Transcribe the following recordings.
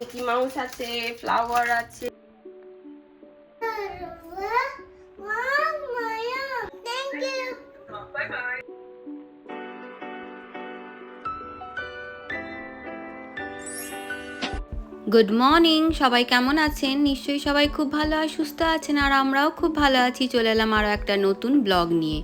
Mickey mouse আছে, flower আছে। Good morning, সবাই কেমন আছেন? নিশ্চয়ই সবাই খুব ভালো আর সুস্থ আছেন, আর আমরাও খুব ভালো আছি। চলে এলাম আরও একটা নতুন ব্লগ নিয়ে।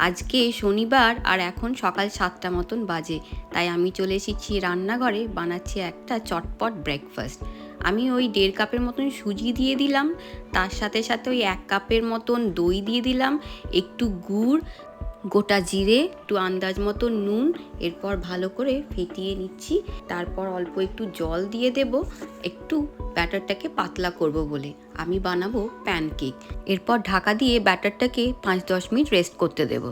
আজকে শনিবার আর এখন সকাল 7টা মতন বাজে, তাই আমি চলে এসেছি রান্নাঘরে, বানাচ্ছি একটা চটপট ব্রেকফাস্ট। আমি ওই 1.5 কাপের মতন সুজি দিয়ে দিলাম, তার সাথে সাথে ওই 1 কাপের মতন দই দিয়ে দিলাম, একটু গুড়, গোটা জিরে, একটু আন্দাজ মতো নুন, এরপর ভালো করে ফেটিয়ে নিচ্ছি। তারপর অল্প একটু জল দিয়ে দেব, একটু ব্যাটারটাকে পাতলা করব বলে। আমি বানাবো প্যানকেক। এরপর ঢাকা দিয়ে ব্যাটারটাকে 5-10 মিনিট রেস্ট করতে দেব।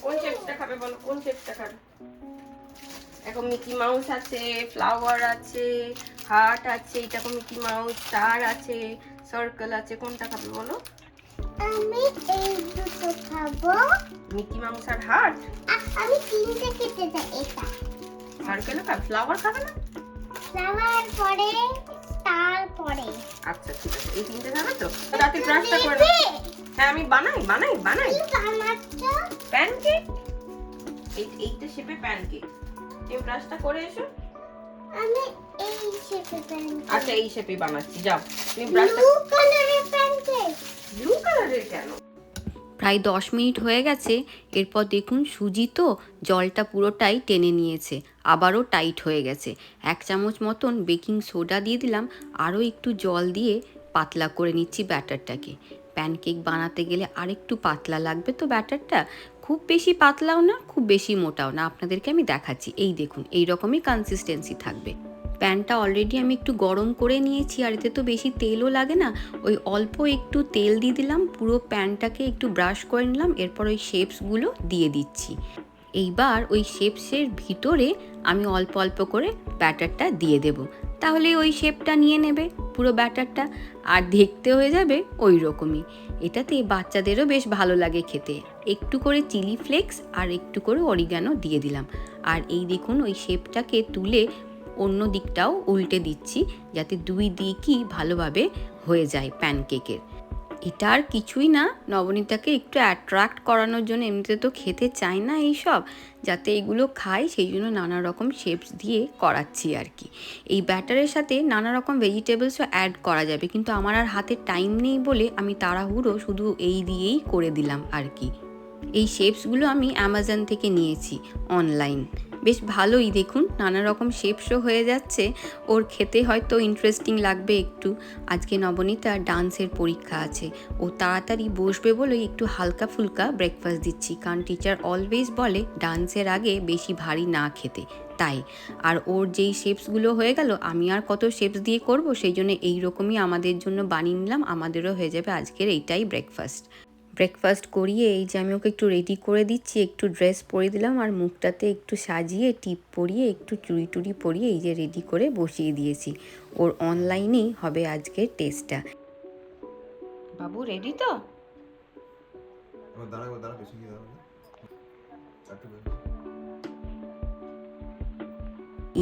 কোন শেপটা খাবে বলো, কোন শেপটা খাবে? এখন মিকি মাউস আছে, ফ্লাওয়ার আছে, হার্ট আছে, এটা মিকি মাউস, স্টার আছে, সার্কেল আছে। কোনটা খাবে বলো? আমি এই দুটো খাবো। মিকি মাউস আর হার্ট? আমি তিনটে খেতে চাই। এটা সার্কেল খাবে, ফ্লাওয়ার খাবে না? ফ্লাওয়ার পরে, স্টার পরে। আচ্ছা ঠিক আছে, এই তিনটে খাবে তো? রাতে ব্রাশটা করে নাও। হ্যাঁ আমি বানাই। কি বানাচ্ছ? প্যানকেক, এইটা শেপে প্যানকেক। তুমি ব্রাশটা করে এসো। আমি এই শেপে প্যানকেক। আচ্ছা এই শেপে বানাচ্ছি, যাও তুমি ব্রাশটা। ব্লু কালারের প্যানকেক। ব্লু কালারের কেন? প্রায় 10 মিনিট হয়ে গেছে। এরপর দেখুন সুজি তো জলটা পুরোটাই টেনে নিয়েছে, আবারও টাইট হয়ে গেছে। 1 চামচ মতন বেকিং সোডা দিয়ে দিলাম, আরও একটু জল দিয়ে পাতলা করে নিচ্ছি ব্যাটারটাকে। প্যানকেক বানাতে গেলে আরেকটু পাতলা লাগবে তো ব্যাটারটা, খুব বেশি পাতলাও না, খুব বেশি মোটাও না। আপনাদেরকে আমি দেখাচ্ছি, এই দেখুন এই রকমই কনসিস্টেন্সি থাকবে। প্যানটা অলরেডি আমি একটু গরম করে নিয়েছি, আর এতে তো বেশি তেলও লাগে না। ওই অল্প একটু তেল দিয়ে দিলাম, পুরো প্যানটাকে একটু ব্রাশ করে নিলাম, এরপর ওই শেপসগুলো দিয়ে দিচ্ছি। এইবার ওই শেপসের ভিতরে আমি অল্প অল্প করে ব্যাটারটা দিয়ে দেব, তাহলে ওই শেপটা নিয়ে নেবে পুরো ব্যাটারটা, আর দেখতে হয়ে যাবে ওই রকমই। এটাতে বাচ্চাদেরও বেশ ভালো লাগে খেতে। একটু করে চিলি ফ্লেক্স আর একটু করে অরিগানো দিয়ে দিলাম। আর এই দেখুন ওই শেপটাকে তুলে অন্য দিকটাও উল্টে দিচ্ছি, যাতে দুই দিকই ভালোভাবে হয়ে যায় প্যানকেকের। এটা আর কিছুই না, নবনীতাকে একটু অ্যাট্রাক্ট করানোর জন্য। এমনিতে তো খেতে চায় না এইসব, যাতে এগুলো খায় সেই জন্য নানা রকম শেপস দিয়ে করাচ্ছি আর কি। এই ব্যাটারের সাথে নানা রকম ভেজিটেবলসও অ্যাড করা যাবে, কিন্তু আমার আর হাতে টাইম নেই বলে আমি তাড়াহুড়ো শুধু এই দিয়েই করে দিলাম আর কি। এই শেপসগুলো আমি অ্যামাজন থেকে নিয়েছি অনলাইন। বেশ ভালোই, দেখুন নানা রকম শেপসও হয়ে যাচ্ছে। ওর খেতে হয়তো ইন্টারেস্টিং লাগবে একটু। আজকে নবনীতার ডান্সের পরীক্ষা আছে, ও তাড়াতাড়ি বসবে বলেই একটু হালকা ফুলকা ব্রেকফাস্ট দিচ্ছি, কারণ টিচার অলওয়েজ বলে ডান্সের আগে বেশি ভারী না খেতে, তাই। আর ওর যেই শেপসগুলো হয়ে গেল, আমি আর কত শেপস দিয়ে করব, সেই জন্য এইরকমই আমাদের জন্য বানিয়ে নিলাম। আমাদেরও হয়ে যাবে আজকের এইটাই ব্রেকফাস্ট করিয়ে এই যে আমি ওকে একটু রেডি করে দিচ্ছি, একটু ড্রেস পরিয়ে দিলাম, আর মুখটাতে একটু সাজিয়ে টিপ পরিয়ে একটু চুড়ি টুড়ি পরিয়ে এই যে রেডি করে বসিয়ে দিয়েছি। ওর অনলাইনেই হবে আজকের টেস্টটা। বাবু রেডি তো?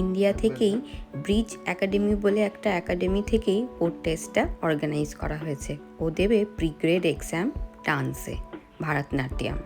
ইন্ডিয়া থেকেই ব্রিজ একাডেমি বলে একটা একাডেমি থেকেই ওর টেস্টটা অর্গানাইজ করা হয়েছে। ও দেবে প্রি গ্রেড এক্সাম ডান্সে, Bharatanatyam.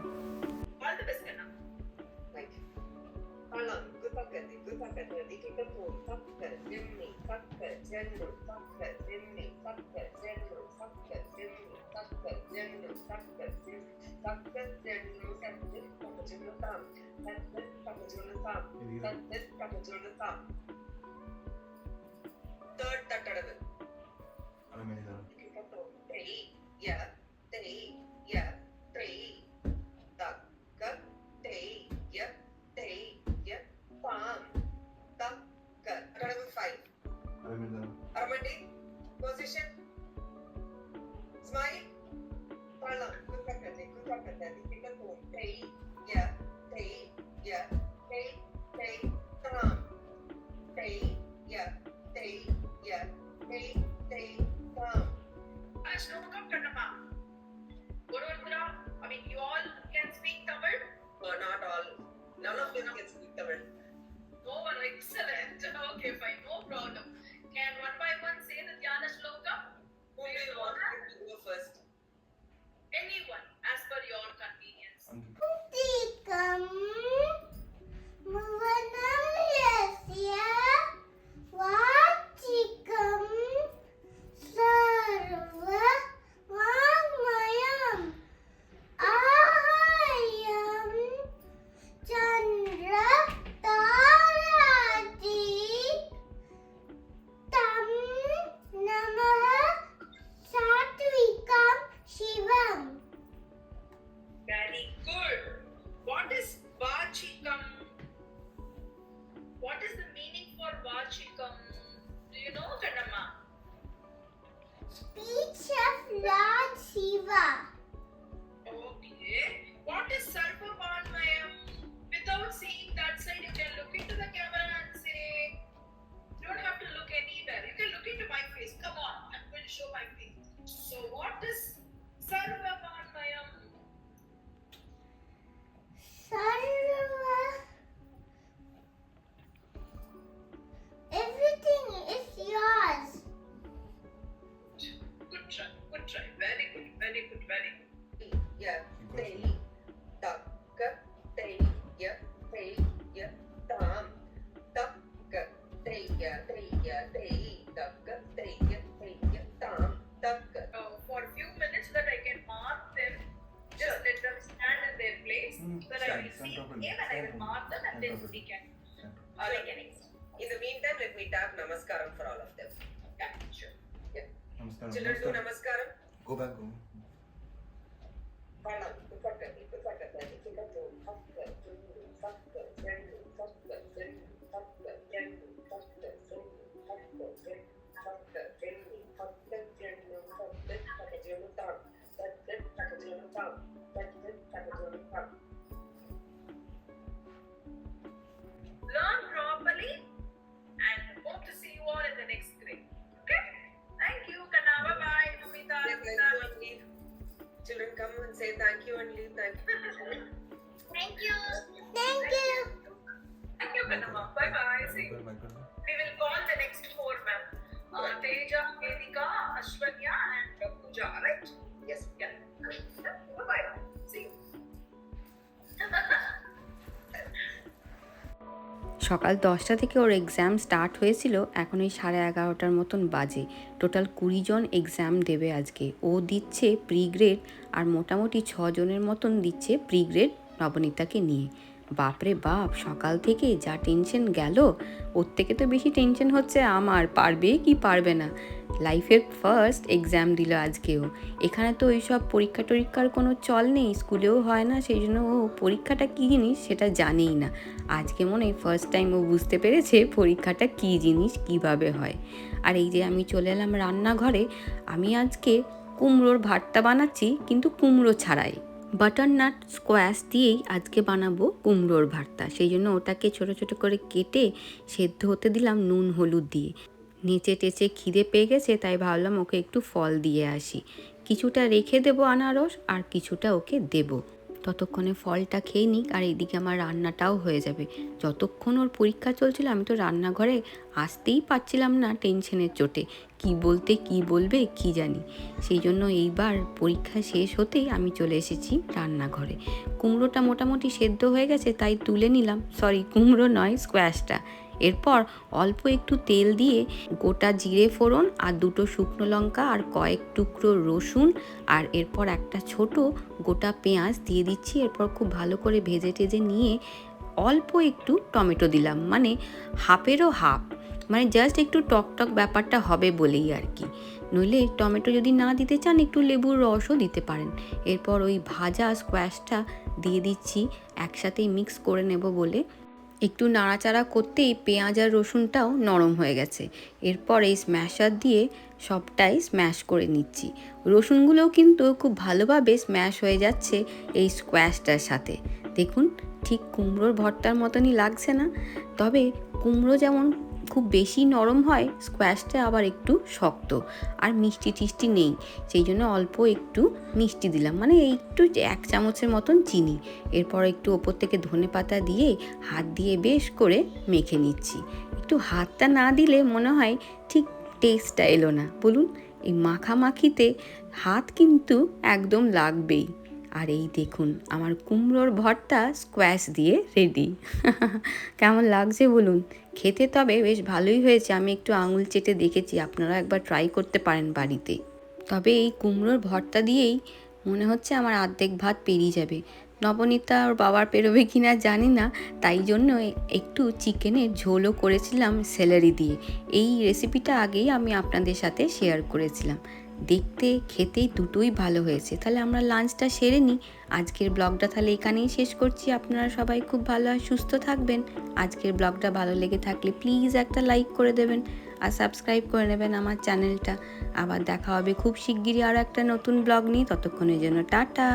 Position, smile, parla, I mean, you all can speak Tamil? No, not all. None of them can speak Tamil. No one, excellent. Okay, fine, no problem. Can one by one For a few minutes that I can mark them, just let them stand in their place, so that I will see them and I will mark them and then we can take an exam. In the meantime, let me tap Namaskaram for all of them. Yeah, sure. Namaskaram. Children do Namaskaram. Go back. Go. Learn properly and hope to see you all in the next grade. Okay? Thank you, Kana. Bye bye, Namita. Say thank you and leave. Children, come and say thank you and leave. Thank you. Thank you. Thank you. Thank you, Kanama. Bye bye. See you. Michael. We will call the next four, ma'am. Teja, Vedika, Ashwanya, and Pooja, right? Yes. Yeah. Bye bye. See you. সকাল 10টা থেকে ওর exam start হয়েছিল, এখন ওই 11:30টার মতন বাজে। Total 20 জন exam দেবে আজকে। ও দিচ্ছে প্রি গ্রেড আর মোটামুটি 6 জনের মতন দিচ্ছে প্রি গ্রেড নবনীতাকে নিয়ে। বাপরে বাপ, সকাল থেকে যা টেনশন গেল, ওর থেকে তো বেশি টেনশন হচ্ছে আমার, পারবে কি পারবে না। লাইফের ফার্স্ট এক্সাম দিল আজকেও। এখানে তো ওইসব পরীক্ষা টরীক্ষার কোনো চল নেই, স্কুলেও হয় না, সেই জন্য ও পরীক্ষাটা কী জিনিস সেটা জানেই না। আজকে মনে হয় ফার্স্ট টাইম ও বুঝতে পেরেছে পরীক্ষাটা কী জিনিস, কিভাবে হয়। আর এই যে আমি চলে এলাম রান্নাঘরে। আমি আজকে কুমড়োর ভর্তা বানাচ্ছি, কিন্তু কুমড়ো ছাড়াই। বাটারনাট স্কোয়াশ দিয়েই আজকে বানাবো কুমড়োর ভর্তা। সেই জন্য ওটাকে ছোট ছোট করে কেটে সেদ্ধ হতে দিলাম নুন হলুদ দিয়ে। নেচে টেচে খিদে পেয়ে গেছে, তাই ভাবলাম ওকে একটু ফল দিয়ে আসি। কিছুটা রেখে দেবো আনারস, আর কিছুটা ওকে দেবো। ততক্ষণে ফলটা খেয়ে নিক, আর এইদিকে আমার রান্নাটাও হয়ে যাবে। যতক্ষণ ওর পরীক্ষা চলছিল আমি তো রান্নাঘরে আসতেই পারছিলাম না টেনশনের চোটে, কি বলতে কি বলবে কি জানি। সেই জন্য এইবার পরীক্ষা শেষ হতেই আমি চলে এসেছি রান্নাঘরে। কুমড়োটা মোটামুটি সেদ্ধ হয়ে গেছে, তাই তুলে নিলাম। সরি, কুমড়ো নয়, স্কোয়াশটা। এরপর অল্প একটু তেল দিয়ে গোটা জিরে ফোড়ন আর 2টো শুকনো লঙ্কা আর কয়েক টুকরো রসুন, আর এরপর একটা ছোট গোটা পেঁয়াজ দিয়ে দিচ্ছি। এরপর খুব ভালো করে ভেজে টেজে নিয়ে অল্প একটু টমেটো দিলাম, মানে হাফেরও হাফ, মানে জাস্ট একটু টক টক ব্যাপারটা হবে বলেই আর কি। নইলে টমেটো যদি না দিতে চান একটু লেবুর রসও দিতে পারেন। এরপর ওই ভাজা স্কোয়াশটা দিয়ে দিচ্ছি, একসাথেই মিক্স করে নেব বলে। একটু নাড়াচাড়া করতেই পেঁয়াজ আর রসুনটাও নরম হয়ে গেছে। এরপর এই স্ম্যাশার দিয়ে সবটাই স্ম্যাশ করে নিচ্ছি। রসুনগুলোও কিন্তু খুব ভালোভাবে স্ম্যাশ হয়ে যাচ্ছে এই স্কোয়াশটার সাথে। দেখুন, ঠিক কুমড়োর ভর্তার মতনই লাগছে না? তবে কুমড়ো যেমন খুব বেশি নরম হয়, স্কোয়াশটা আবার একটু শক্ত, আর মিষ্টি টিষ্টি নেই। সেই জন্য অল্প একটু মিষ্টি দিলাম, মানে একটু 1 চামচের মতন চিনি। এরপর একটু ওপর থেকে ধনেপাতা দিয়ে হাত দিয়ে বেশ করে মেখে নিচ্ছি। একটু হাতটা না দিলে মনে হয় ঠিক টেস্টটা এলো না। বলুন, এই মাখামাখিতে হাত কিন্তু একদম লাগবেই। আর এই দেখুন, আমার কুমড়োর ভর্তা স্কোয়াশ দিয়ে রেডি। কেমন লাগছে বলুন? খেতে তবে বেশ ভালোই হয়েছে। আমি একটু আঙুল চেটে দেখেছি, আপনারা একবার ট্রাই করতে পারেন বাড়িতে। তবে এই কুমড়োর ভর্তা দিয়েই মনে হচ্ছে আমার অর্ধেক ভাত পেরিয়ে যাবে। নবনীতা ওর বাবার পেরোবে কিনা জানি না, তাই জন্য একটু চিকেনের ঝোলও করেছিলাম সেলারি দিয়ে। এই রেসিপিটা আগেই আমি আপনাদের সাথে শেয়ার করেছিলাম। দেখতে খেতেই দুটোই ভালো হয়েছে। তাহলে আমরা লাঞ্চটা সেরে নিই। আজকের ব্লগটা তাহলে এখানেই শেষ করছি। আপনারা সবাই খুব ভালো আর সুস্থ থাকবেন। আজকের ব্লগটা ভালো লেগে থাকলে প্লিজ একটা লাইক করে দেবেন আর সাবস্ক্রাইব করে নেবেন আমার চ্যানেলটা। আবার দেখা হবে খুব শিগগিরই আর একটা নতুন ব্লগ নিয়ে। ততক্ষণের জন্য টাটা।